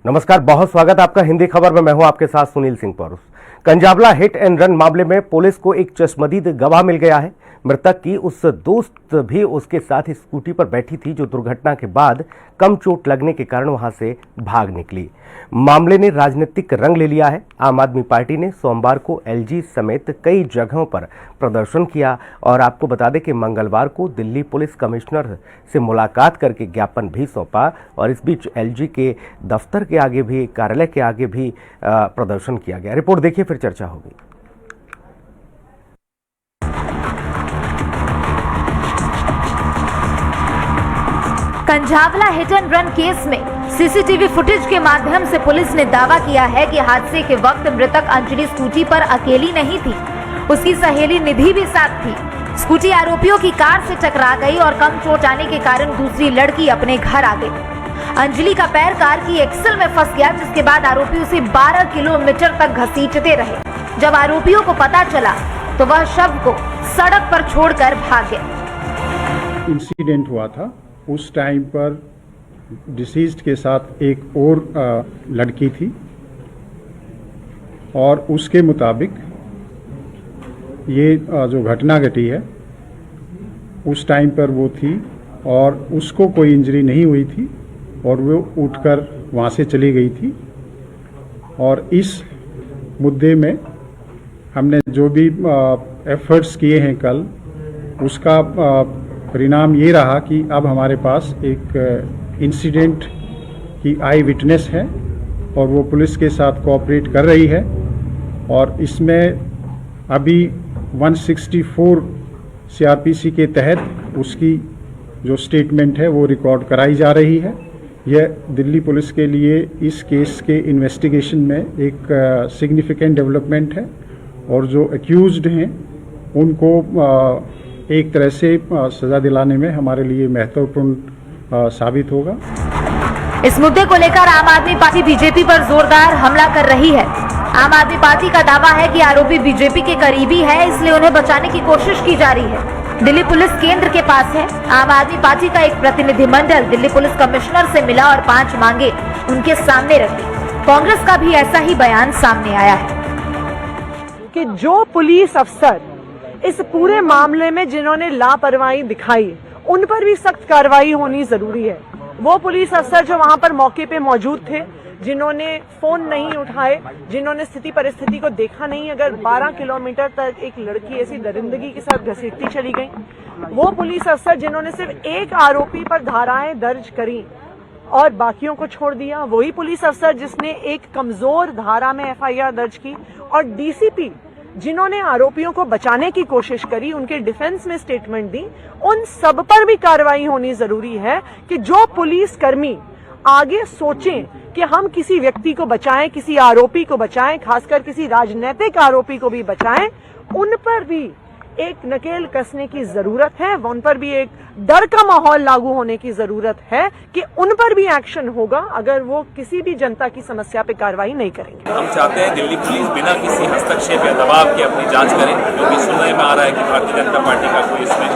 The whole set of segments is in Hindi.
नमस्कार, बहुत स्वागत आपका हिंदी खबर में। मैं हूं आपके साथ सुनील सिंह पौरुष। कंजावला हिट एंड रन मामले में पुलिस को एक चश्मदीद गवाह मिल गया है। मृतक की उस दोस्त भी उसके साथ स्कूटी पर बैठी थी जो दुर्घटना के बाद कम चोट लगने के कारण वहां से भाग निकली। मामले ने राजनीतिक रंग ले लिया है। आम आदमी पार्टी ने सोमवार को एलजी समेत कई जगहों पर प्रदर्शन किया और आपको बता दें कि मंगलवार को दिल्ली पुलिस कमिश्नर से मुलाकात करके ज्ञापन भी सौंपा और इस बीच एलजी के दफ्तर के आगे भी, कार्यालय के आगे भी प्रदर्शन किया गया। रिपोर्ट देखिए, फिर चर्चा होगी। कंजावला हिट एंड रन केस में सीसीटीवी फुटेज के माध्यम से पुलिस ने दावा किया है कि हादसे के वक्त मृतक अंजलि स्कूटी पर अकेली नहीं थी, उसकी सहेली निधि भी साथ थी। स्कूटी आरोपियों की कार से टकरा गई और कम चोट आने के कारण दूसरी लड़की अपने घर आ गई। अंजलि का पैर कार की एक्सल में फंस गया, जिसके बाद आरोपी उसे 12 किलोमीटर तक घसीटते रहे। जब आरोपियों को पता चला तो वह शव को सड़क पर छोड़कर भाग गए। इंसिडेंट हुआ था, उस टाइम पर डिसीज्ड के साथ एक और लड़की थी और उसके मुताबिक ये जो घटना घटी है उस टाइम पर वो थी और उसको कोई इंजरी नहीं हुई थी और वो उठकर वहाँ से चली गई थी। और इस मुद्दे में हमने जो भी एफर्ट्स किए हैं कल, उसका परिणाम ये रहा कि अब हमारे पास एक इंसिडेंट की आई विटनेस है और वो पुलिस के साथ कोऑपरेट कर रही है और इसमें अभी 164 सीआरपीसी के तहत उसकी जो स्टेटमेंट है वो रिकॉर्ड कराई जा रही है। यह दिल्ली पुलिस के लिए इस केस के इन्वेस्टिगेशन में एक सिग्निफिकेंट डेवलपमेंट है और जो एक्यूज्ड हैं उनको एक तरह से सजा दिलाने में हमारे लिए महत्वपूर्ण साबित होगा। इस मुद्दे को लेकर आम आदमी पार्टी बीजेपी पर जोरदार हमला कर रही है। आम आदमी पार्टी का दावा है कि आरोपी बीजेपी के करीबी है, इसलिए उन्हें बचाने की कोशिश की जा रही है। दिल्ली पुलिस केंद्र के पास है। आम आदमी पार्टी का एक प्रतिनिधिमंडल दिल्ली पुलिस कमिश्नर से मिला और 5 मांगे उनके सामने रखी। कांग्रेस का भी ऐसा ही बयान सामने आया है कि जो पुलिस अफसर इस पूरे मामले में जिन्होंने लापरवाही दिखाई उन पर भी सख्त कार्रवाई होनी जरूरी है। वो पुलिस अफसर जो वहां पर मौके पे मौजूद थे, जिन्होंने फोन नहीं उठाए, जिन्होंने स्थिति परिस्थिति को देखा नहीं, अगर 12 किलोमीटर तक एक लड़की ऐसी दरिंदगी के साथ घसीटती चली गई, वो पुलिस अफसर जिन्होंने सिर्फ एक आरोपी पर धाराएं दर्ज करी और बाकियों को छोड़ दिया, वही पुलिस अफसर जिसने एक कमजोर धारा में एफआईआर दर्ज की, और डीसीपी जिन्होंने आरोपियों को बचाने की कोशिश करी, उनके डिफेंस में स्टेटमेंट दी, उन सब पर भी कार्रवाई होनी जरूरी है कि जो पुलिस कर्मी आगे सोचें कि हम किसी व्यक्ति को बचाएं, किसी आरोपी को बचाएं, खासकर किसी राजनीतिक आरोपी को भी बचाएं, उन पर भी एक नकेल कसने की जरूरत है। उन पर भी एक डर का माहौल लागू होने की जरूरत है कि उन पर भी एक्शन होगा अगर वो किसी भी जनता की समस्या पे कार्रवाई नहीं करेंगे। हम चाहते हैं दिल्ली पुलिस बिना किसी हस्तक्षेप या दबाव के अपनी जांच करे, क्योंकि सुनने में आ रहा है कि भारतीय जनता पार्टी का कोई इसमें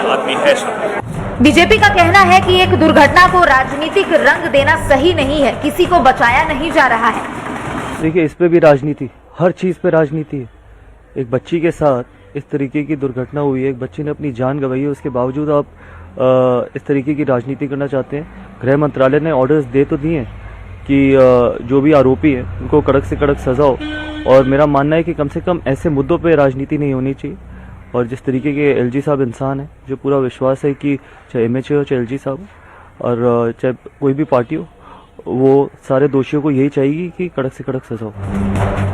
आदमी है शामिल। बीजेपी का कहना है कि एक दुर्घटना को राजनीतिक रंग देना सही नहीं है, किसी को बचाया नहीं जा रहा है। देखिए, इस पे भी राजनीति, हर चीज पे राजनीति है। एक बच्ची के साथ इस तरीके की दुर्घटना हुई है, एक बच्ची ने अपनी जान गंवाई है, उसके बावजूद आप इस तरीके की राजनीति करना चाहते हैं। गृह मंत्रालय ने ऑर्डर्स दे तो दिए कि जो भी आरोपी है उनको कड़क से कड़क सजा हो, और मेरा मानना है कि कम से कम ऐसे मुद्दों पे राजनीति नहीं होनी चाहिए। और जिस तरीके के एलजी साहब इंसान है, जो पूरा विश्वास है कि चाहे एमएचए हो चाहे एलजी साहब और चाहे कोई भी पार्टी हो, वो सारे दोषियों को यही चाहिए कि कड़क से कड़क सजा हो।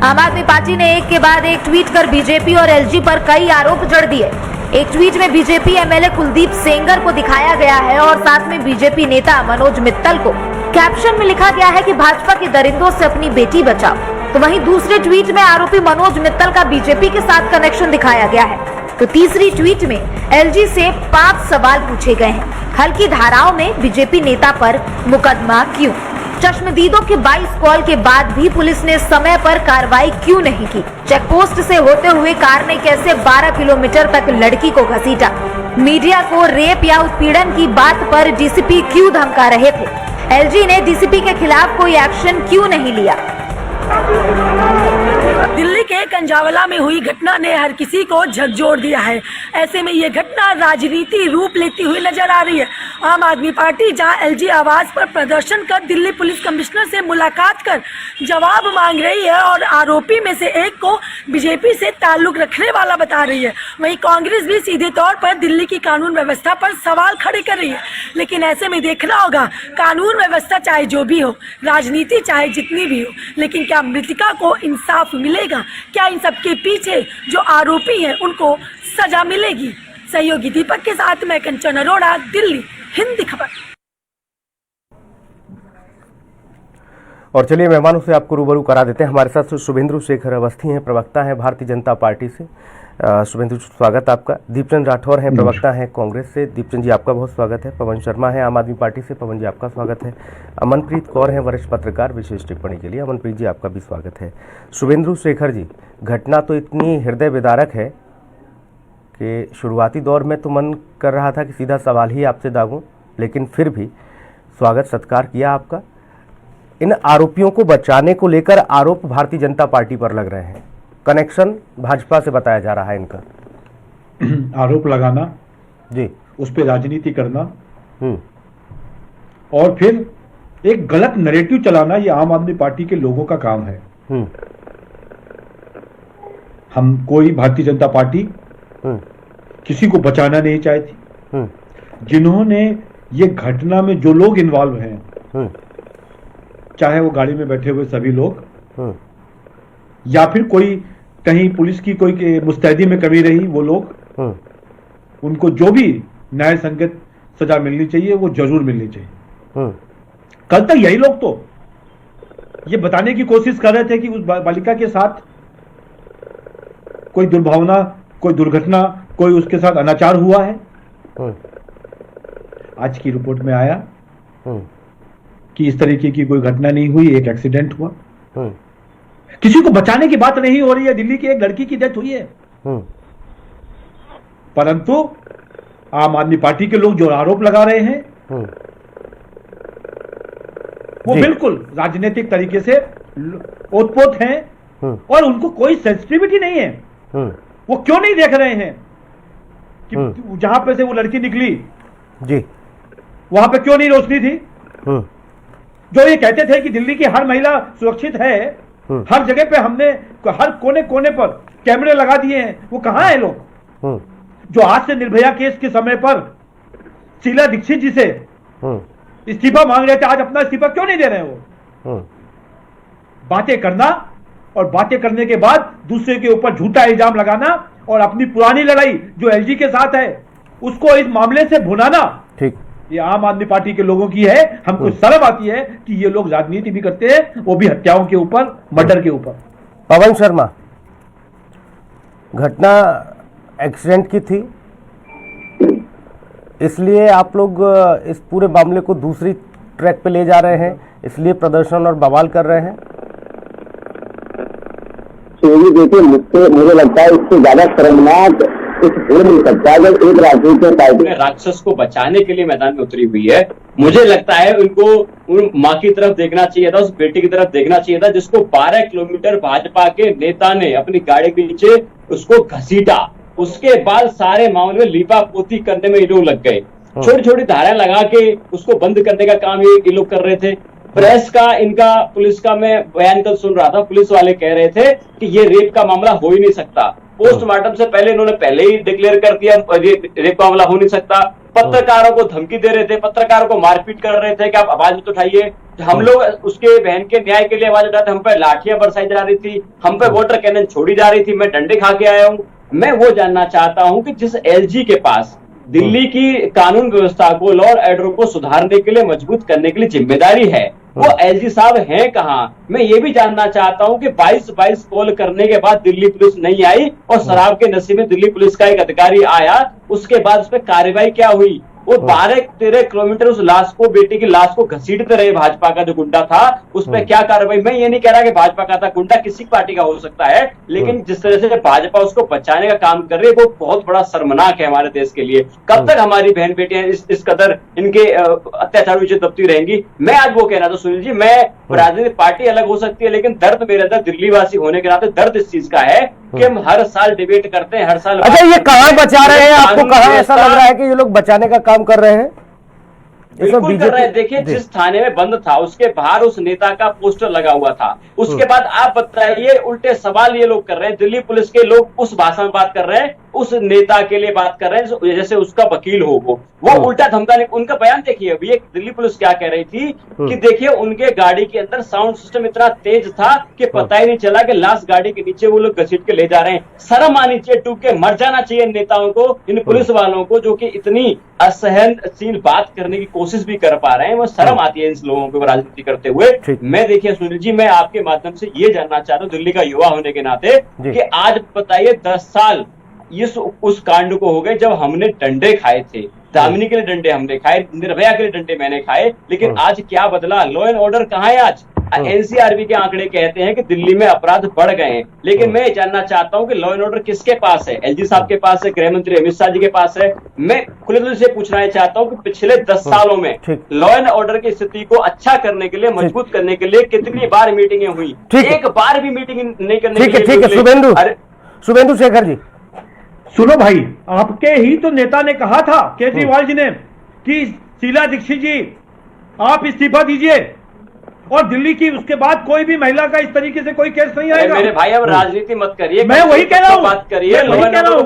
आम आदमी पार्टी ने एक के बाद एक ट्वीट कर बीजेपी और एलजी पर कई आरोप जड़ दिए। एक ट्वीट में बीजेपी एमएलए कुलदीप सेंगर को दिखाया गया है और साथ में बीजेपी नेता मनोज मित्तल को। कैप्शन में लिखा गया है कि भाजपा के दरिंदों से अपनी बेटी बचाओ। तो वहीं दूसरे ट्वीट में आरोपी मनोज मित्तल का बीजेपी के साथ कनेक्शन दिखाया गया है। तो तीसरी ट्वीट में एलजी से 5 सवाल पूछे गए हैं। हल्की धाराओं में बीजेपी नेता पर मुकदमा क्यों? चश्मदीदों के 22 कॉल के बाद भी पुलिस ने समय पर कार्रवाई क्यों नहीं की? चेकपोस्ट से होते हुए कार ने कैसे 12 किलोमीटर तक लड़की को घसीटा? मीडिया को रेप या उत्पीड़न की बात पर डीसीपी क्यों धमका रहे थे? एलजी ने डीसीपी के खिलाफ कोई एक्शन क्यों नहीं लिया? दिल्ली के कंजावला में हुई घटना ने हर किसी को झकझोर दिया है। ऐसे में ये घटना राजनीति रूप लेती हुई नजर आ रही है। आम आदमी पार्टी जहां एलजी आवास पर प्रदर्शन कर दिल्ली पुलिस कमिश्नर से मुलाकात कर जवाब मांग रही है और आरोपी में से एक को बीजेपी से ताल्लुक रखने वाला बता रही है, वहीं कांग्रेस भी सीधे तौर पर दिल्ली की कानून व्यवस्था पर सवाल खड़े कर रही है। लेकिन ऐसे में देखना होगा, कानून व्यवस्था चाहे जो भी हो, राजनीति चाहे जितनी भी हो, लेकिन क्या मृतका को इंसाफ मिलेगा? क्या इन सबके पीछे जो आरोपी हैं उनको सजा मिलेगी? सहयोगी दीपक के साथ मैं कंचन अरोड़ा, दिल्ली, हिंदी खबर। और चलिए मेहमानों से आपको रूबरू करा देते हैं। हमारे साथ शुभेंदु शेखर अवस्थी हैं, प्रवक्ता हैं भारतीय जनता पार्टी से। शुभेंदु, स्वागत आपका। दीपचंद राठौर हैं, प्रवक्ता हैं कांग्रेस से। दीपचंद जी, आपका बहुत स्वागत है। पवन शर्मा है आम आदमी पार्टी से। पवन जी, आपका स्वागत है। अमनप्रीत कौर हैं, वरिष्ठ पत्रकार, विशेष टिप्पणी के लिए। अमनप्रीत जी, आपका भी स्वागत है। शुभेंदु शेखर जी, घटना तो इतनी हृदय विदारक है कि शुरुआती दौर में तो मन कर रहा था कि सीधा सवाल ही आपसे दागूं, लेकिन फिर भी स्वागत सत्कार किया आपका। इन आरोपियों को बचाने को लेकर आरोप भारतीय जनता पार्टी पर लग रहे हैं, कनेक्शन भाजपा से बताया जा रहा है इनका। आरोप लगाना जी, उस पर राजनीति करना और फिर एक गलत नैरेटिव चलाना, ये आम आदमी पार्टी के लोगों का काम है। हम कोई भारतीय जनता पार्टी किसी को बचाना नहीं चाहती। जिन्होंने ये घटना में जो लोग इन्वॉल्व हैं, चाहे वो गाड़ी में बैठे हुए सभी लोग या फिर कोई कहीं पुलिस की कोई मुस्तैदी में कमी रही वो लोग, उनको जो भी न्याय संगत सजा मिलनी चाहिए वो जरूर मिलनी चाहिए। कल तक यही लोग तो ये बताने की कोशिश कर रहे थे कि उस बालिका के साथ कोई दुर्भावना, कोई दुर्घटना, कोई उसके साथ अनाचार हुआ है। आज की रिपोर्ट में आया कि इस तरीके की कोई घटना नहीं हुई, एक एक्सीडेंट हुआ। किसी को बचाने की बात नहीं हो रही है। दिल्ली की एक लड़की की डेथ हुई है, परंतु आम आदमी पार्टी के लोग जो आरोप लगा रहे हैं वो बिल्कुल राजनीतिक तरीके से ओतपोत हैं और उनको कोई सेंसिटिविटी नहीं है। वो क्यों नहीं देख रहे हैं कि जहां पे से वो लड़की निकली जी, वहां पे क्यों नहीं रोशनी थी? जो ये कहते थे कि दिल्ली की हर महिला सुरक्षित है, हर जगह पे हमने हर कोने कोने पर कैमरे लगा दिए हैं, वो कहां है लोग? जो आज से निर्भया केस के समय पर शीला दीक्षित जी से इस्तीफा मांग रहे थे, आज अपना इस्तीफा क्यों नहीं दे रहे हैं? वो बातें करना और बातें करने के बाद दूसरे के ऊपर झूठा इल्जाम लगाना और अपनी पुरानी लड़ाई जो एलजी के साथ है उसको इस मामले से भुनाना, ठीक, ये आम आदमी पार्टी के लोगों की है। हमको शर्म आती है कि ये लोग राजनीति भी करते हैं, वो भी हत्याओं के ऊपर, मर्डर के ऊपर। पवन शर्मा, घटना एक्सीडेंट की थी, इसलिए आप लोग इस पूरे मामले को दूसरी ट्रैक पे ले जा रहे हैं, इसलिए प्रदर्शन और बवाल कर रहे हैं। देखिए, मुझे लगता है इससे ज्यादा शर्मनाक जब एक राजनीतिक पार्टी राक्षस को बचाने के लिए मैदान में उतरी हुई है। मुझे लगता है उनको माँ की तरफ देखना चाहिए था, उस बेटी की तरफ देखना चाहिए था जिसको 12 किलोमीटर भाजपा के नेता ने अपनी गाड़ी के नीचे उसको घसीटा। उसके बाद सारे मामले में लीपा पोती करने में ये लोग लग गए, छोटी छोटी धाराएं लगा के उसको बंद करने का काम ये लोग कर रहे थे। प्रेस का, इनका, पुलिस का मैं बयान कल सुन रहा था, पुलिस वाले कह रहे थे कि ये रेप का मामला हो ही नहीं सकता। पोस्टमार्टम से पहले इन्होंने पहले ही डिक्लेयर कर दिया रेप का मामला हो नहीं सकता। पत्रकारों को धमकी दे रहे थे, पत्रकारों को मारपीट कर रहे थे कि आप आवाज मत उठाइए। हम लोग उसके बहन के न्याय के लिए आवाज उठाते, हम पे लाठियां बरसाई जा रही थी, हम पे वाटर कैनन छोड़ी जा रही थी, मैं डंडे खा के आया हूं। मैं वो जानना चाहता हूं कि जिस एलजी के पास दिल्ली की कानून व्यवस्था को, लॉ और ऑर्डर को सुधारने के लिए, मजबूत करने के लिए जिम्मेदारी है, वो एलजी साहब हैं कहां? मैं ये भी जानना चाहता हूं कि 22 कॉल करने के बाद दिल्ली पुलिस नहीं आई और शराब के नशे में दिल्ली पुलिस का एक अधिकारी आया, उसके बाद उस पर कार्रवाई क्या हुई? वो 12-13 किलोमीटर उस लाश को, बेटी की लाश को घसीटते रहे भाजपा का जो गुंडा था, उस पर क्या कार्रवाई। मैं ये नहीं कह रहा कि भाजपा का था, गुंडा किसी पार्टी का हो सकता है, लेकिन जिस तरह से भाजपा उसको बचाने का काम कर रही है वो बहुत बड़ा शर्मनाक है हमारे देश के लिए। कब तक हमारी बहन बेटियां इस कदर इनके अत्याचार पीछे दबती रहेंगी। मैं आज वो कह रहा था सुनील जी, मैं राजनीतिक पार्टी अलग हो सकती है, लेकिन दर्द मेरे अंदर दिल्ली वासी होने के नाते दर्द इस चीज का है कि हम हर साल डिबेट करते हैं, हर साल। अच्छा, ये कहाँ बचा रहे हैं? आपको कहाँ ऐसा लग रहा है कि ये लोग बचाने का काम कर रहे हैं? बिल्कुल कर रहे हैं। देखिए, जिस थाने में बंद था उसके बाहर उस नेता का पोस्टर लगा हुआ था। उसके बाद आप बताइए, उल्टे सवाल ये लोग कर रहे हैं। दिल्ली पुलिस के लोग उस भाषा में बात कर रहे हैं, उस नेता के लिए बात कर रहे हैं जैसे उसका वकील हो वो उल्टा धमकाने। उनका बयान देखिए, अभी एक दिल्ली पुलिस क्या कह रही थी कि देखिए उनके गाड़ी के अंदर साउंड सिस्टम इतना तेज था कि पता ही नहीं चला कि लाश गाड़ी के नीचे वो लोग घसीट के ले जा रहे हैं। शर्म आनी चाहिए, टूट के मर जाना चाहिए इन नेताओं को, इन पुलिस वालों को, जो कि इतनी असहनशील बात करने की कोशिश भी कर पा रहे हैं। वो शर्म आती है इन लोगों को राजनीति करते हुए। मैं देखिए सुनील जी, मैं आपके माध्यम से ये जानना चाह रहा हूँ दिल्ली का युवा होने के नाते कि आज बताइए 10 साल उस कांड को हो गए जब हमने डंडे खाए थे। दामिनी के लिए डंडे हमने खाए, निर्भया के लिए डंडे मैंने खाए, लेकिन आज क्या बदला? लॉ एंड ऑर्डर कहाँ है आज? एनसीआरबी के आंकड़े कहते हैं कि दिल्ली में अपराध बढ़ गए हैं, लेकिन मैं जानना चाहता हूं कि लॉ एंड ऑर्डर किसके पास है? एलजी साहब के पास है, गृह मंत्री अमित शाह जी के पास है। मैं खुले दिल से पूछना चाहता हूं कि पिछले 10 सालों में लॉ एंड ऑर्डर की स्थिति को अच्छा करने के लिए, मजबूत करने के लिए कितनी बार मीटिंगें हुई? एक बार भी मीटिंग नहीं करने के लिए। ठीक है, शुभेंदु शेखर जी सुनो भाई, आपके ही तो नेता ने कहा था, केजरीवाल जी ने, कि शीला दीक्षित जी आप इस्तीफा दीजिए, और दिल्ली की उसके बाद कोई भी महिला का इस तरीके से कोई केस नहीं आएगा। मेरे भाई, अब राजनीति मत करिए, मैं वही कह रहा हूँ, बात करिए।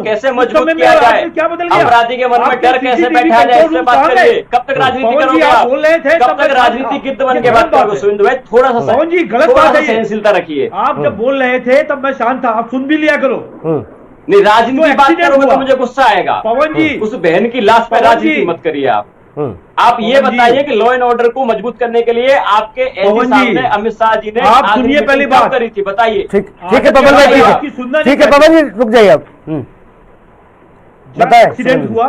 कैसे मजबूत किया जाए? क्या बदल गया? अपराधी के मन में डर कैसे बैठा जाए, इससे बात करिए। कब तक राजनीति करोगे आप? बोल रहे थे, कब तक राजनीति गिद्ध बन के बात करोगे? सुनिंदु भाई, थोड़ा सा पवन जी गलत बात है, सहनशीलता रखिए। आप जब बोल रहे थे तब मैं शांत था, आप सुन भी लिया करो। नहीं, राजनीति बात करोगे तो मुझे गुस्सा आएगा। पवन जी, उस बहन की लाश पर राजनीति मत करिए आप ये बताइए कि लॉ एंड ऑर्डर को मजबूत करने के लिए आपके एलजी साहब ने, अमित शाह जी ने, आप सुनिए पहली बात करी थी, बताइए। ठीक है पवन भाई, ठीक है पवन जी, रुक जाइए आप। बताएं। एक्सीडेंट हुआ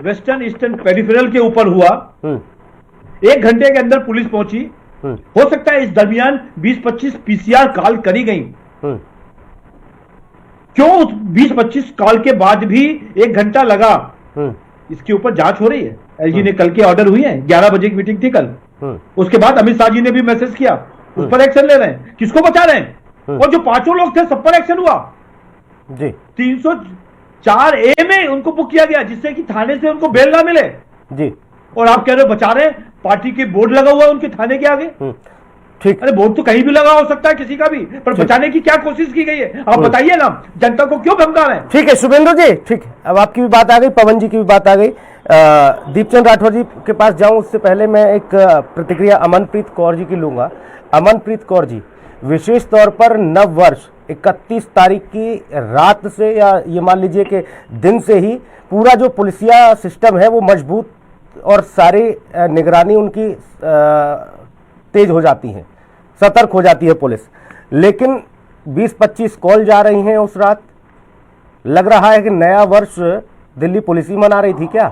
वेस्टर्न ईस्टर्न पेरिफेरल के ऊपर हुआ, 1 घंटे के अंदर पुलिस पहुंची। हो सकता है इस दरमियान 20-25 पीसीआर कॉल करी गई। क्यों 20-25 कॉल के बाद भी 1 घंटा लगा? इसके ऊपर जांच हो रही है। एलजी ने कल के ऑर्डर हुई है, 11 बजे की मीटिंग थी कल। उसके बाद अमित शाह जी ने भी मैसेज किया, उस पर एक्शन ले रहे हैं। किसको बचा रहे हैं? और जो 5 लोग थे सब पर एक्शन हुआ जी। 304A में उनको बुक किया गया, जिससे कि थाने से उनको बेल ना मिले जी। और आप कह रहे हो बचा रहे हैं? पार्टी के बोर्ड लगा हुआ है उनके थाने के आगे। ठीक, अरे बोर्ड तो कहीं भी लगा हो सकता है किसी का भी, पर बचाने की क्या कोशिश की गई है? आप बताइए ना, जनता को क्यों धमका रहे हैं? ठीक है शुभेंदु जी, ठीक है, अब आपकी भी बात आ गई, पवन जी की भी बात आ गई। दीपचंद राठौर जी के पास जाऊं उससे पहले मैं एक प्रतिक्रिया अमनप्रीत कौर जी की लूंगा। अमनप्रीत कौर जी, विशेष तौर पर नव वर्ष 31 तारीख की रात से, या ये मान लीजिए कि दिन से ही पूरा जो पुलिसिया सिस्टम है वो मजबूत और सारी निगरानी उनकी तेज हो जाती है, सतर्क हो जाती है पुलिस। लेकिन 20-25 कॉल जा रही हैं उस रात। लग रहा है कि नया वर्ष दिल्ली पुलिस ही मना रही थी क्या?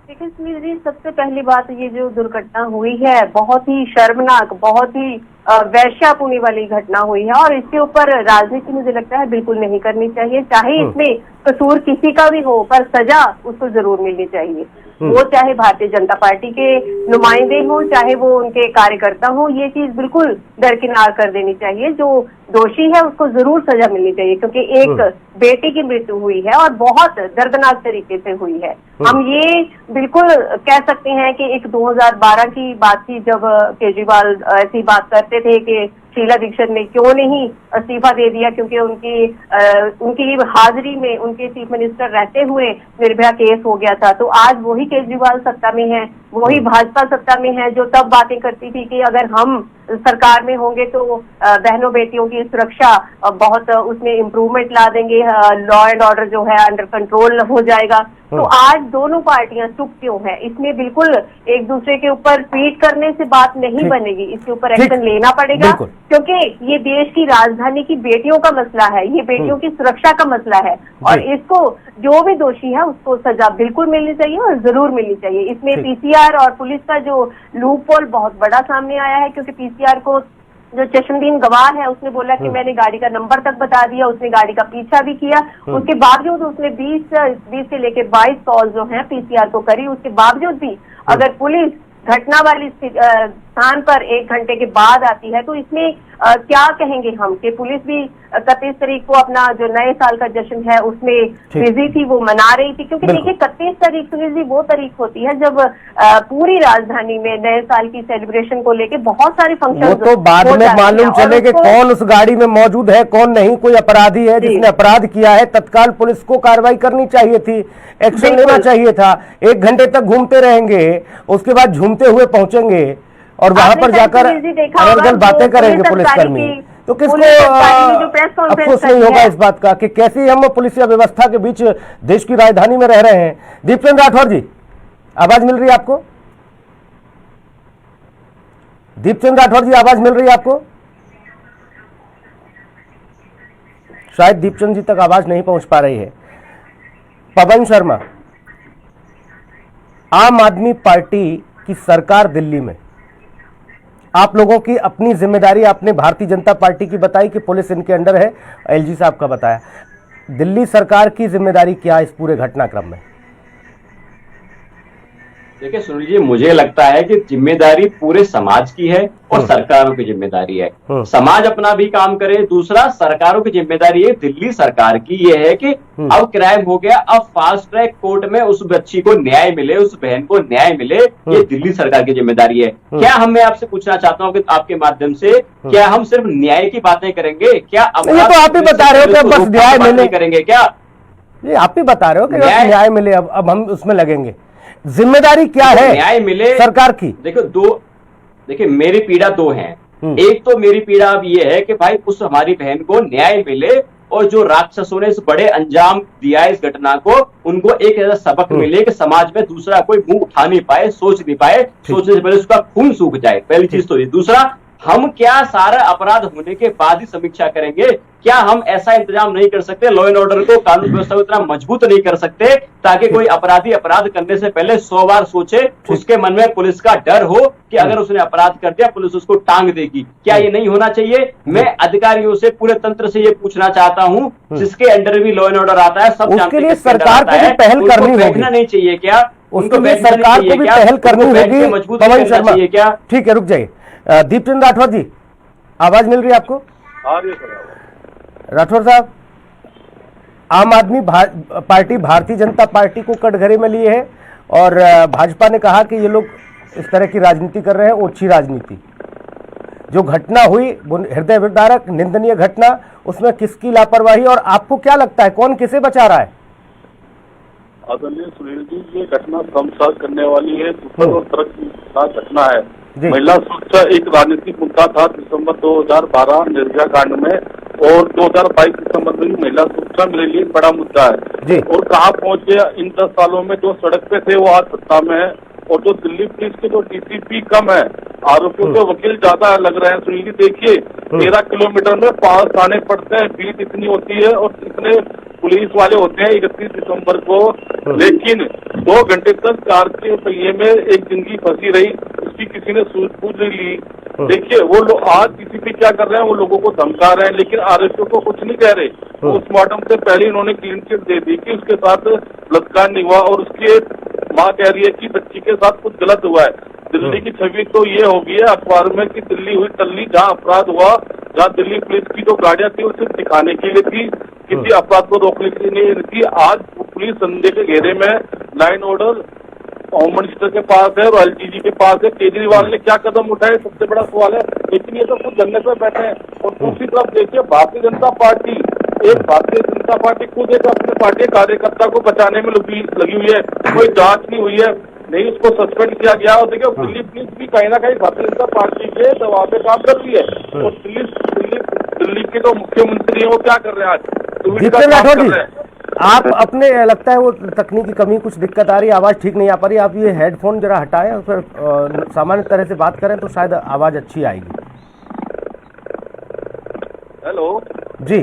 देखिए सुनील जी, सबसे पहली बात, ये जो दुर्घटना हुई है बहुत ही शर्मनाक, बहुत ही वैश्यापुनी वाली घटना हुई है, और इसके ऊपर राजनीति मुझे लगता है बिल्कुल नहीं करनी चाहिए। चाहे इसमें कसूर किसी का भी हो, पर सजा उसको जरूर मिलनी चाहिए। वो चाहे भारतीय जनता पार्टी के नुमाइंदे हो, चाहे वो उनके कार्यकर्ता हो, ये चीज बिल्कुल दरकिनार कर देनी चाहिए। जो दोषी है उसको जरूर सजा मिलनी चाहिए, क्योंकि एक बेटी की मृत्यु हुई है और बहुत दर्दनाक तरीके से हुई है। हम ये बिल्कुल कह सकते हैं कि एक 2012 की बात थी, जब केजरीवाल ऐसी बात करते थे कि शीला दीक्षित ने क्यों नहीं इस्तीफा दे दिया, क्योंकि उनकी हाजिरी में, उनके चीफ मिनिस्टर रहते हुए निर्भया केस हो गया था। तो आज वही केजरीवाल सत्ता में है, वही भाजपा सत्ता में है, जो तब बातें करती थी कि अगर हम सरकार में होंगे तो बहनों बेटियों की सुरक्षा बहुत उसमें इम्प्रूवमेंट ला देंगे, लॉ एंड ऑर्डर जो है अंडर कंट्रोल हो जाएगा। तो आज दोनों पार्टियां चुप क्यों है? इसमें बिल्कुल एक दूसरे के ऊपर ट्वीट करने से बात नहीं बनेगी, इसके ऊपर एक्शन लेना पड़ेगा, क्योंकि ये देश की राजधानी की बेटियों का मसला है, ये बेटियों की सुरक्षा का मसला है और इसको जो भी दोषी है उसको सजा बिल्कुल मिलनी चाहिए और जरूर मिलनी चाहिए। इसमें पीसीआर और पुलिस का जो लूप होल बहुत बड़ा सामने आया है, क्योंकि पीसीआर को जो चश्मदीन गवाह है उसने बोला कि मैंने गाड़ी का नंबर तक बता दिया, उसने गाड़ी का पीछा भी किया, उसके बावजूद उसने 20 से लेकर 22 कॉल जो हैं पीसीआर को करी, उसके बावजूद भी अगर पुलिस घटना वाली स्थान पर 1 घंटे के बाद आती है तो इसमें क्या कहेंगे हम कि पुलिस भी 31 तारीख को अपना जो नए साल का जश्न है उसमें बिजी थी, वो मना रही थी, क्योंकि देखिए 31 तारीख सुनील जी वो तारीख होती है जब पूरी राजधानी में नए साल की सेलिब्रेशन को लेके बहुत सारे फंक्शन, वो तो बाद में मालूम चले कि कौन उस गाड़ी में मौजूद है कौन नहीं, कोई अपराधी है जिसने अपराध किया है, तत्काल पुलिस को कार्रवाई करनी चाहिए थी, एक्शन लेना चाहिए था। 1 घंटे तक घूमते रहेंगे, उसके बाद झूमते हुए पहुंचेंगे और वहां पर जाकर अनर्गल बातें करेंगे पुलिसकर्मी, तो किसको अफसोस नहीं होगा इस बात का कि कैसे हम पुलिस व्यवस्था के बीच देश की राजधानी में रह रहे हैं। दीपचंद राठौर जी, आवाज मिल रही है आपको? दीपचंद राठौर जी, आवाज मिल रही है आपको? शायद दीपचंद जी तक आवाज नहीं पहुंच पा रही है। पवन शर्मा, आम आदमी पार्टी की सरकार दिल्ली में, आप लोगों की अपनी जिम्मेदारी आपने भारतीय जनता पार्टी की बताई कि पुलिस इनके अंडर है, एलजी साहब का बताया, दिल्ली सरकार की जिम्मेदारी क्या इस पूरे घटनाक्रम में? देखिए सुनील जी, मुझे लगता है कि जिम्मेदारी पूरे समाज की है और सरकारों की जिम्मेदारी है। समाज अपना भी काम करे, दूसरा सरकारों की जिम्मेदारी है, दिल्ली सरकार की ये है कि अब क्राइम हो गया, अब फास्ट ट्रैक कोर्ट में उस बच्ची को न्याय मिले, उस बहन को न्याय मिले, ये दिल्ली सरकार की जिम्मेदारी है। क्या मैं आपसे पूछना चाहता हूँ कि आपके माध्यम से क्या हम सिर्फ न्याय की बातें करेंगे? क्या ये तो आप ही बता रहे हो कि बस न्याय मिले करेंगे क्या? ये आप ही बता रहे हो कि न्याय मिले, अब हम उसमें लगेंगे। जिम्मेदारी क्या है न्याय मिले सरकार की? देखिए मेरी पीड़ा 2 है। एक तो मेरी पीड़ा अब ये है कि भाई उस हमारी बहन को न्याय मिले और जो राक्षसों ने इस बड़े अंजाम दिया है इस घटना को, उनको एक ऐसा सबक मिले कि समाज में दूसरा कोई मुंह उठा नहीं पाए, सोच नहीं पाए, सोचने से पहले उसका खून सूख जाए, पहली चीज तो ये। दूसरा, हम क्या सारा अपराध होने के बाद ही समीक्षा करेंगे? क्या हम ऐसा इंतजाम नहीं कर सकते, लॉ एंड ऑर्डर को, कानून व्यवस्था को इतना मजबूत नहीं कर सकते ताकि कोई अपराधी अपराध करने से पहले 100 बार सोचे, उसके मन में पुलिस का डर हो कि अगर उसने अपराध कर दिया पुलिस उसको टांग देगी? क्या ये नहीं होना चाहिए? मैं अधिकारियों से, पूरे तंत्र से ये पूछना चाहता हूँ, जिसके अंडर भी लॉ एंड ऑर्डर आता है, सब उसके लिए सरकार को भी पहल करनी होगी, नहीं चाहिए क्या? उसके लिए सरकार को भी पहल करनी होगी। मजबूत पवन शर्मा, चाहिए क्या? ठीक है, रुक जाइए। दीपचंद राठौर जी, आवाज मिल रही है आपको? राठौर साहब, आम आदमी पार्टी भारतीय जनता पार्टी को कटघरे में लिए है और भाजपा ने कहा कि ये लोग इस तरह की राजनीति कर रहे हैं, ओछी राजनीति। जो घटना हुई हृदय विदारक निंदनीय घटना, उसमें किसकी लापरवाही और आपको क्या लगता है कौन किसे बचा रहा है? आदरणीय सुनील जी, ये घटना शर्मसार करने वाली है, दुखद और दर्दनाक घटना है। महिला सुरक्षा एक राजनीतिक मुद्दा था दिसंबर 2012 निर्भया कांड में, और 2022 दिसंबर में महिला सुरक्षा मेरे लिए बड़ा मुद्दा है। और कहाँ पहुंच गया इन 10 सालों में? जो सड़क पे थे वो आज सत्ता में है, और जो दिल्ली पुलिस के जो डीसीपी कम है, आरोपियों के वकील ज्यादा लग रहे हैं। सुनील जी देखिए, 13 किलोमीटर में 5 थाने पड़ते हैं, भीड़ इतनी होती है और इतने पुलिस वाले होते हैं 31 दिसंबर को, लेकिन 2 घंटे तक कार के पहिए में एक जिंदगी फंसी रही, उसकी किसी ने सूझबूझ नहीं ली। देखिए वो लोग आज डीसीपी क्या कर रहे हैं, वो लोगों को धमका रहे हैं, लेकिन आरोपियों को कुछ नहीं कह रहे। पोस्टमार्टम से पहले इन्होंने क्लीन चिट दे दी कि उसके साथ बलात्कार नहीं हुआ, और उसकी माँ कह रही है कि बच्ची के साथ कुछ गलत हुआ है। दिल्ली की छवि तो ये होगी है अखबार में कि दिल्ली हुई टल्ली, जहाँ अपराध हुआ, जहाँ दिल्ली पुलिस की जो गाड़ियां थी उसे दिखाने के लिए थी, किसी अपराध को रोकने के लिए नहीं थी। आज पुलिस संदेह के घेरे में, लाइन ऑर्डर होम मिनिस्टर के पास है, रॉयल जी के पास है। केजरीवाल ने क्या कदम उठाए, सबसे बड़ा सवाल है, लेकिन ये तो खुद धरने पर बैठे हैं। और दूसरी तरफ देखिए भारतीय जनता पार्टी खुद एक अपने पार्टी कार्यकर्ता को बचाने में लगी हुई है, कोई जांच नहीं हुई है। नहीं उसको सस्पेंड किया गया। और देखिए दिल्ली पुलिस भी कहीं ना कहीं भारतीय जनता पार्टी के दबाव पे काम कर रही है। और दिल्ली के जो मुख्यमंत्री है वो क्या कर रहे हैं आज, जितेंद्र राठौर जी, आप अपने लगता है वो तकनीकी कमी, कुछ दिक्कत आ रही है, आवाज ठीक नहीं आ पा रही, आप ये हेडफोन जरा हटाएं और फिर सामान्य तरह से बात करें तो शायद आवाज अच्छी आएगी। हेलो जी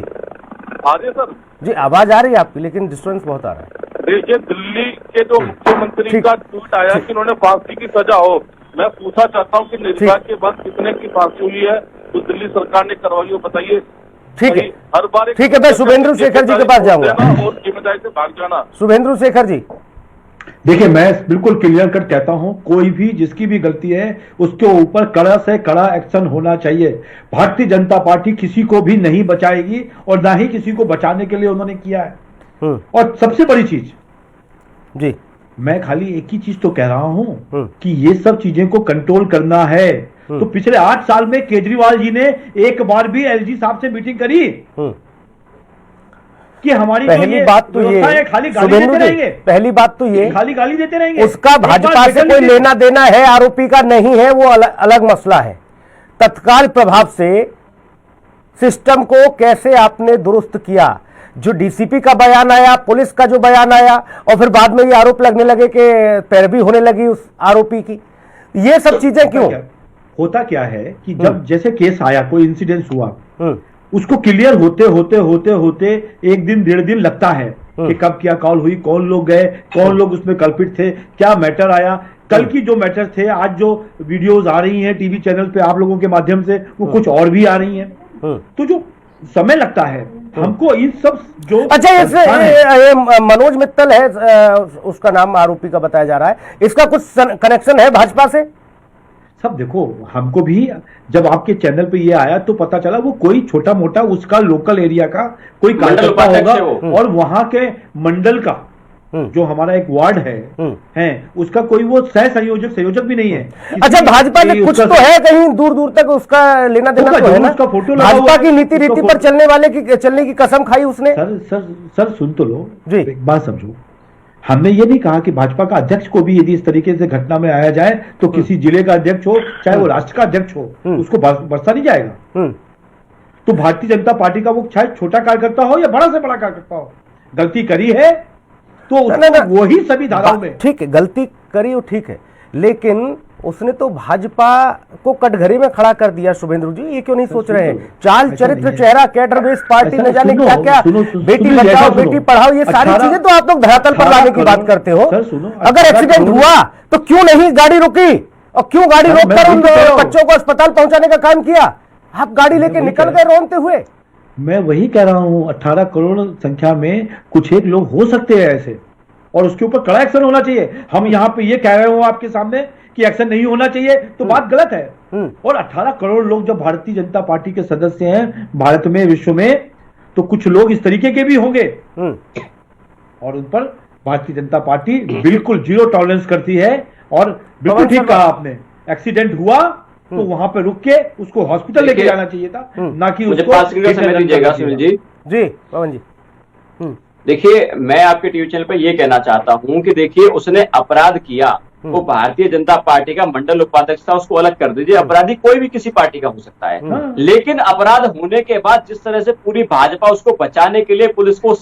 आगे सर जी, आवाज आ रही है आपकी लेकिन डिस्टर्बेंस बहुत आ रहा है। देखिए दिल्ली के जो मुख्यमंत्री का ट्वीट आया कि उन्होंने फांसी की सजा हो, मैं पूछना चाहता हूँ कि निर्भया के बाद कितने की फांसी हुई है तो दिल्ली सरकार ने करवाई हो, बताइए। ठीक है, हर बार ठीक है, मैं शुभेंदु शेखर जी के पास जाऊंगा और जिम्मेदारी से भाग जाना। शुभेंदु शेखर जी, देखिए मैं बिल्कुल क्लियर कट कहता हूं, कोई भी जिसकी भी गलती है उसके ऊपर कड़ा से कड़ा एक्शन होना चाहिए। भारतीय जनता पार्टी किसी को भी नहीं बचाएगी और ना ही किसी को बचाने के लिए उन्होंने किया है। और सबसे बड़ी चीज जी, मैं खाली एक ही चीज तो कह रहा हूं कि ये सब चीजें को कंट्रोल करना है। तो पिछले 8 साल में केजरीवाल जी ने एक बार भी एलजी साहब से मीटिंग करी कि हमारी पहली बात तो ये, खाली गाली देते रहेंगे, पहली बात तो ये खाली गाली देते रहेंगे, उसका भाजपा से कोई लेना देना है, आरोपी का नहीं है, वो अलग मसला है। तत्काल प्रभाव से सिस्टम को कैसे आपने दुरुस्त किया, जो डीसीपी का बयान आया, पुलिस का जो बयान आया और फिर बाद में ये आरोप लगने लगे कि पैरवी होने लगी उस आरोपी की, ये सब चीजें क्यों? होता क्या है कि जब जैसे केस आया, कोई इंसिडेंस हुआ, उसको क्लियर होते होते होते होते 1 दिन 1.5 दिन लगता है कि कब क्या कॉल हुई, कौन लोग गए, कौन लोग उसमें कल्पित थे, क्या मैटर आया, कल की जो मैटर थे, आज जो वीडियोस आ रही हैं टीवी चैनल पे आप लोगों के माध्यम से, वो कुछ और भी आ रही हैं। तो जो समय लगता है हमको इन सब जो, अच्छा ये मनोज मित्तल है, उसका नाम आरोपी का बताया जा रहा है, इसका कुछ कनेक्शन है भाजपा से? सब देखो, हमको भी जब आपके चैनल पे ये आया तो पता चला वो कोई छोटा मोटा उसका लोकल एरिया का कोई कार्यकर्ता होगा और वहां के मंडल का जो हमारा एक वार्ड है उसका कोई वो संयोजक भी नहीं है। अच्छा, भाजपा ने कुछ तो है, कहीं दूर दूर तक उसका लेना देना तो है ना? उसका फोटो भाजपा की नीति रीति पर चलने की कसम खाई उसने। सर सुन तो लो जी, एक बात समझो, हमने ये नहीं कहा कि भाजपा का अध्यक्ष को भी यदि इस तरीके से घटना में आया जाए तो किसी जिले का अध्यक्ष हो चाहे वो राष्ट्र का अध्यक्ष हो उसको बरसा नहीं जाएगा। तो भारतीय जनता पार्टी का वो चाहे छोटा कार्यकर्ता हो या बड़ा से बड़ा कार्यकर्ता हो, गलती करी है तो वही सभी धाराओं में, ठीक है, गलती करी वो ठीक है, लेकिन उसने तो भाजपा को कटघरे में खड़ा कर दिया। शुभेंदु जी, ये क्यों नहीं सोच रहे हैं? चाल चरित्र चेहरा कैडर बेस्ड पार्टी न जाने क्या क्या, बेटी बचाओ बेटी पढ़ाओ, ये सारी चीजें तो आप लोग धरातल पर लाने की बात करते हो। अगर एक्सीडेंट हुआ तो क्यों नहीं गाड़ी रुकी और क्यों गाड़ी रोककर उन बच्चों को अस्पताल पहुंचाने का काम किया? आप गाड़ी लेके निकल गए रोनते हुए। मैं वही कह रहा हूं, 18 करोड़ संख्या में कुछ एक लोग हो सकते हैं ऐसे, और उसके ऊपर कड़ा एक्शन होना चाहिए। हम यहाँ पे ये कह रहे हो आपके सामने कि एक्शन नहीं होना चाहिए तो बात गलत है। और 18 करोड़ लोग जब भारतीय जनता पार्टी के सदस्य हैं भारत में, विश्व में, तो कुछ लोग इस तरीके के भी होंगे और उन पर भारतीय जनता पार्टी बिल्कुल 0 टॉलरेंस करती है। और बिल्कुल ठीक कहा आपने, एक्सीडेंट हुआ तो वहां पे रुक के उसको हॉस्पिटल लेके जाना चाहिए था, ना कि उसको समय दीजिएगा। सुनील जी, जी पवन जी, देखिए मैं आपके टीवी चैनल पर यह कहना चाहता हूं कि देखिए उसने अपराध किया, वो भारतीय जनता पार्टी का मंडल उपाध्यक्ष था, उसको अलग कर दीजिए, अपराधी कोई भी किसी पार्टी का हो सकता है, लेकिन अपराध होने के बाद जिस तरह से पूरी भाजपा उसको बचाने के लिए पुलिस को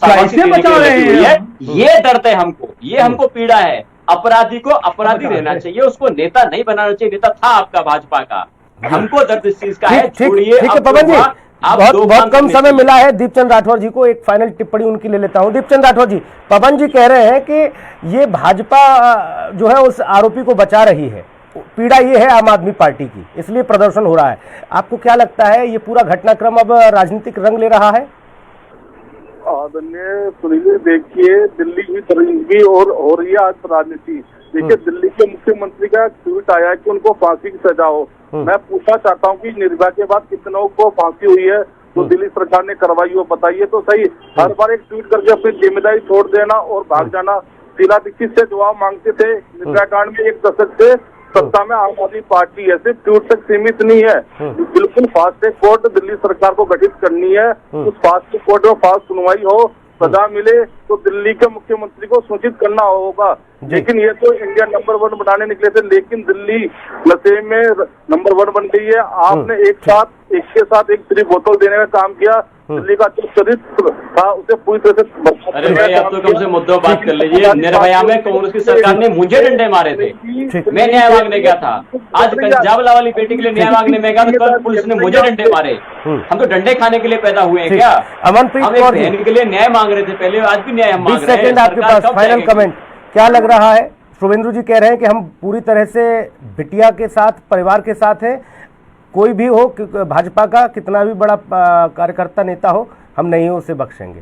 ये डरते हमको, ये हमको पीड़ा है। अपराधी को अपराधी रहना चाहिए, उसको नेता नहीं बनाना चाहिए। नेता था आपका भाजपा का, हमको दर्द इस चीज का है। छोड़िए पवन जी, बहुत कम समय मिला है। दीपचंद राठौर जी को एक फाइनल टिप्पणी उनकी ले लेता हूं। दीपचंद राठौर जी, पवन जी कह रहे हैं कि ये भाजपा जो है उस आरोपी को बचा रही है, पीड़ा ये है आम आदमी पार्टी की, इसलिए प्रदर्शन हो रहा है। आपको क्या लगता है ये पूरा घटनाक्रम अब राजनीतिक रंग ले रहा है? आदरणीय सुनील, देखिए दिल्ली की तरंगी और हो रही है आज राजनीति। देखिए दिल्ली के मुख्यमंत्री का ट्वीट आया कि उनको फांसी की सजा हो। मैं पूछना चाहता हूं कि निर्भया के बाद कितनों को फांसी हुई है तो दिल्ली सरकार ने करवाई हो, बताइए तो सही। हर बार एक ट्वीट करके अपनी जिम्मेदारी छोड़ देना और भाग जाना। शीला दीक्षित से जवाब मांगते थे निर्भया कांड में, 1 दशक से सत्ता में आम आदमी पार्टी है, सिर्फ ट्वीट तक सीमित नहीं है। बिल्कुल फास्ट ट्रैक कोर्ट दिल्ली सरकार को गठित करनी है, उस फास्ट ट्रैक कोर्ट में फास्ट सुनवाई हो सजा मिले तो दिल्ली के मुख्यमंत्री को सूचित करना होगा। लेकिन ये तो इंडिया नंबर 1 बनाने निकले थे, लेकिन दिल्ली नशे में नंबर 1 बन गई है। आपने एक के साथ एक फ्री बोतल देने का काम किया। दिल्ली का जो चरित्र था उसे पूरी तरह से। अरे भाई आप तो कम से मुद्दों बात कर लीजिए। निर्भया में कांग्रेस की सरकार ने मुझे डंडे मारे थे, मैं न्याय मांगने गया था। आज कंजावला वाली बेटी के लिए न्याय मांगने में गया तो कल पुलिस ने मुझे डंडे मारे। हम तो डंडे खाने के लिए पैदा हुए हैं क्या? अमनप्रीत हम एक बहन के लिए न्याय मांग रहे थे पहले, आज भी न्याय हम मांग रहे हैं। आपके पास फाइनल कमेंट क्या लग रहा है? शुभेंदु जी कह रहे हैं कि हम पूरी तरह से बिटिया के साथ, परिवार के साथ हैं, कोई भी हो, भाजपा का कितना भी बड़ा कार्यकर्ता नेता हो, हम नहीं उसे बख्शेंगे।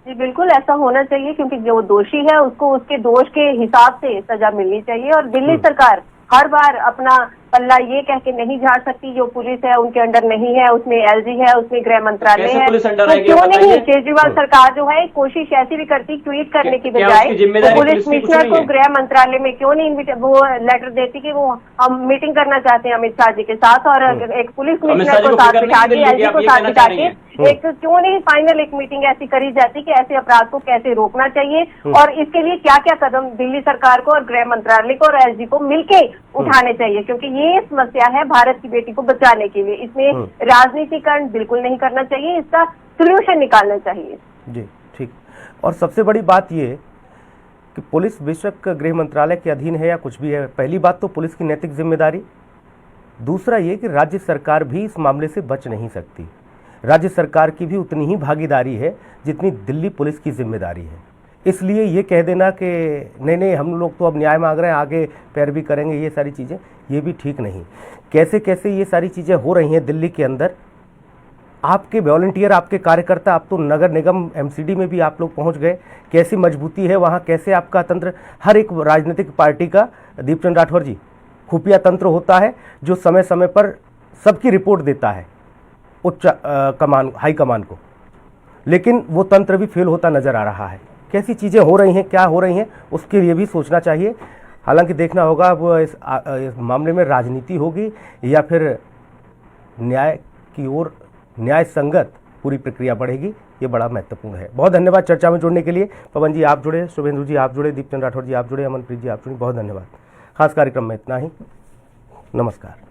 जी बिल्कुल ऐसा होना चाहिए, क्योंकि जो दोषी है उसको उसके दोष के हिसाब से सजा मिलनी चाहिए। और दिल्ली सरकार हर बार अपना पल्ला ये कह के नहीं झाड़ सकती जो पुलिस है उनके अंडर नहीं है, उसमें एलजी है, उसमें गृह मंत्रालय है, तो क्यों नहीं केजरीवाल सरकार जो है कोशिश ऐसी भी करती ट्वीट करने की बजाय तो पुलिस कमिश्नर को गृह मंत्रालय में क्यों नहीं वो लेटर देती कि वो हम मीटिंग करना चाहते हैं अमित शाह जी के साथ, और एक पुलिस कमिश्नर को साथ बिठा के, एलजी को साथ बिठा के एक क्यों नहीं फाइनल एक मीटिंग ऐसी करी जाती कि ऐसे अपराध को कैसे रोकना चाहिए और इसके लिए क्या क्या कदम दिल्ली सरकार को और गृह मंत्रालय को और एलजी को मिलके उठाने चाहिए, क्योंकि ये समस्या है भारत की बेटी को बचाने के लिए। इसमें राजनीतिकरण बिल्कुल नहीं करना चाहिए, इसका सोल्यूशन निकालना चाहिए। जी ठीक। और सबसे बड़ी बात ये कि पुलिस बेशक गृह मंत्रालय के अधीन है या कुछ भी है, पहली बात तो पुलिस की नैतिक जिम्मेदारी, दूसरा ये कि राज्य सरकार भी इस मामले से बच नहीं सकती। राज्य सरकार की भी उतनी ही भागीदारी है जितनी दिल्ली पुलिस की जिम्मेदारी है। इसलिए ये कह देना कि नहीं हम लोग तो अब न्याय मांग रहे हैं, आगे पैरवी करेंगे, ये सारी चीज़ें, ये भी ठीक नहीं। कैसे कैसे ये सारी चीज़ें हो रही हैं दिल्ली के अंदर, आपके वॉलंटियर, आपके कार्यकर्ता, आप तो नगर निगम एमसीडी में भी आप लोग पहुंच गए, कैसी मजबूती है वहाँ, कैसे आपका तंत्र, हर एक राजनीतिक पार्टी का, दीपचंद राठौर जी, खुफिया तंत्र होता है जो समय समय पर सबकी रिपोर्ट देता है उच्च कमान, हाई कमान को, लेकिन वो तंत्र भी फेल होता नजर आ रहा है। कैसी चीज़ें हो रही हैं, क्या हो रही हैं, उसके लिए भी सोचना चाहिए। हालांकि देखना होगा वो इस मामले में राजनीति होगी या फिर न्याय की ओर न्याय संगत पूरी प्रक्रिया बढ़ेगी, ये बड़ा महत्वपूर्ण है। बहुत धन्यवाद चर्चा में जुड़ने के लिए। पवन जी आप जुड़े, शुभेंदु जी आप जुड़े, दीपचंद राठौर जी आप जुड़े, अमनप्रीत जी आप जुड़े, बहुत धन्यवाद। खास कार्यक्रम में इतना ही, नमस्कार।